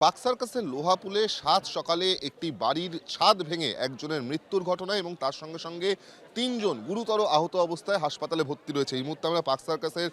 পাক সার্কাসের লোহাপুলে সাত সকালে একটি বাড়ির ছাদ ভেঙে একজনের মৃত্যুর ঘটনা এবং তার সঙ্গে সঙ্গে তিনজন গুরুতর আহত অবস্থায় হাসপাতালে ভর্তি রয়েছে। এই মুহূর্তে আমরা পাক সার্কাসের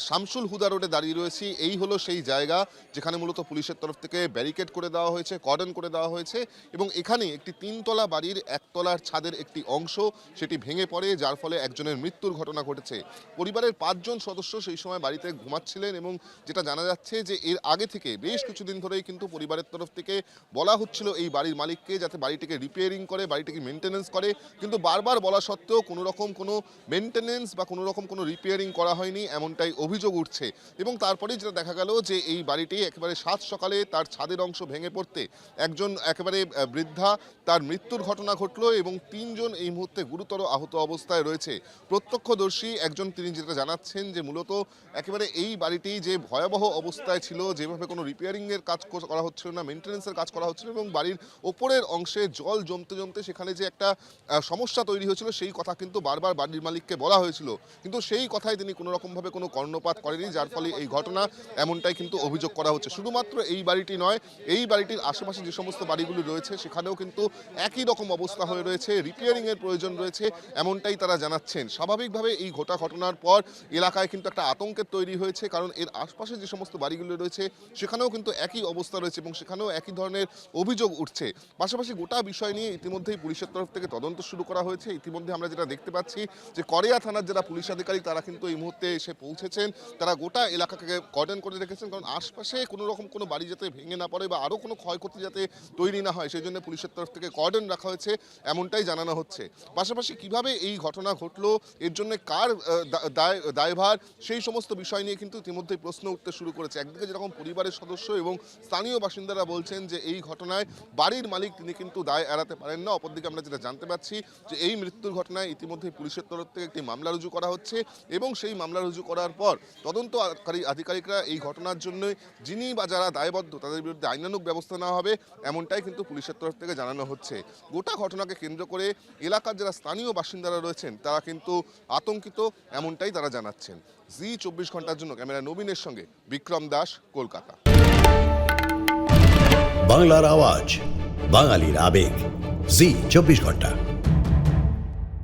শামসুল হুদা রোডে দাঁড়িয়ে রয়েছি। এই হলো সেই জায়গা যেখানে মূলত পুলিশের তরফ থেকে ব্যারিকেড করে দেওয়া হয়েছে, কর্ডন করে দেওয়া হয়েছে এবং এখানে একটি তিনতলা বাড়ির একতলার ছাদের একটি অংশ সেটি ভেঙে পড়ে, যার ফলে একজনের মৃত্যুর ঘটনা ঘটেছে। পরিবারের ৫ জন সদস্য সেই সময় বাড়িতে ঘুমাচ্ছিলেন এবং যেটা জানা যাচ্ছে যে এর আগে থেকে বেশ কিছুদিন ধরেই কিন্তু পরিবারের তরফ থেকে বলা হচ্ছিল এই বাড়ির মালিককে যাতে বাড়িটিকে রিপেয়ারিং করে, বাড়িটিকে মেনটেনেন্স করে, কিন্তু বারবার বলা সত্ত্বেও কোনো রকম কোনো মেনটেনেন্স বা কোনো রকম কোনো রিপেয়ারিং করা হয়নি, এমনটাই অভিযোগ উঠছে। এবং তারপরেই যেটা দেখা গেল যে এই বাড়িটি একেবারে সাত সকালে তার ছাদের অংশ ভেঙে পড়তে একজন একেবারে বৃদ্ধা তার মৃত্যুর ঘটনা ঘটলো এবং তিনজন এই মুহূর্তে গুরুতর আহত অবস্থায় রয়েছে। প্রত্যক্ষদর্শী একজন তিনি যেটা জানাচ্ছেন যে মূলত একেবারে এই বাড়িটি যে ভয়াবহ অবস্থায় ছিল, যেভাবে কোনো রিপেয়ারিংয়ের কাজ করা হচ্ছিল না, মেনটেন্যান্সের কাজ করা হচ্ছিল এবং বাড়ির ওপরের অংশে জল জমতে জমতে সেখানে যে একটা সমস্যা তৈরি হয়েছিল সেই কথা কিন্তু বারবার বাড়ির মালিককে বলা হয়েছিল, কিন্তু সেই কথায় তিনি কোনো রকমভাবে কোনো কর্ণপাত করেনি, যার ফলে এই ঘটনা এমনটাই কিন্তু অভিযোগ করা হচ্ছে। শুধুমাত্র এই বাড়িটি নয়, এই বাড়িটির আশেপাশে যে সমস্ত বাড়িগুলি রয়েছে সেখানেও কিন্তু একই রকম অবস্থা হয়ে রয়েছে, রিপেয়ারিংয়ের প্রয়োজন রয়েছে, এমনটাই তারা জানাচ্ছেন। স্বাভাবিকভাবে এই ঘটনার পর এলাকায় কিন্তু একটা আতঙ্কের তৈরি হয়েছে, কারণ এর আশপাশে যে সমস্ত বাড়িগুলো রয়েছে সেখানেও কিন্তু একই অবস্থা রয়েছে এবং সেখানেও একই ধরনের অভিযোগ উঠছে। পাশাপাশি গোটা বিষয় নিয়ে ইতিমধ্যেই পুলিশের তরফ থেকে তদন্ত শুরু করা হয়েছে। ইতিমধ্যে আমরা যেটা দেখতে পাচ্ছি যে করিয়া থানার যারা পুলিশ আধিকারিক তারা কিন্তু এই মুহূর্তে এসে পৌঁছেছেন, তারা গোটা এলাকাকে কর্ডন করে রেখেছেন, কারণ আশপাশে কোনো রকম কোনো বাড়ি যাতে ভেঙে না পড়ে বা আরও কোনো ক্ষয়ক্ষতি যাতে তৈরি না হয় সেই জন্য পুলিশের তরফ থেকে কর্ডন রাখা হয়েছে, এমনটাই জানানো হচ্ছে। পাশাপাশি কিভাবে এই ঘটনা ঘটলো, এর জন্য কার দায়ভার, সেই সমস্ত বিষয় নিয়ে কিন্তু ইতিমধ্যেই প্রশ্ন উঠতে শুরু করেছে। একদিকে যেরকম পরিবারের সদস্য এবং স্থানীয় বাসিন্দারা বলছেন যে এই ঘটনায় বাড়ির মালিক তিনি কিন্তু দায় এড়াতে পারেন না, অপরদিকে আমরা যেটা জানতে পাচ্ছি যে এই মৃত্যুর ঘটনায় ইতিমধ্যে পুলিশের তরফ থেকে একটি মামলা রুজু করা হচ্ছে এবং সেই মামলা রুজু করার পর তদন্তকারী আধিকারিকরা এই ঘটনার জন্য যিনি বা যারা দায়বদ্ধ তাদের বিরুদ্ধে আইনানুগ ব্যবস্থা নেওয়া হবে, এমনটাই কিন্তু পুলিশের তরফ থেকে জানানো হচ্ছে। গোটা ঘটনাকে কেন্দ্র করে এলাকার যারা স্থানীয় বাসিন্দারা রয়েছেন তারা কিন্তু আতঙ্কিত, এমনটাই তারা জানাচ্ছেন। জি ২৪ ঘন্টার জন্য ক্যামেরা নবীনের সঙ্গে বিক্রম দাস, কলকাতা। বাংলার আওয়াজ, বাঙালির আবেগ, জি ২৪ ঘন্টা।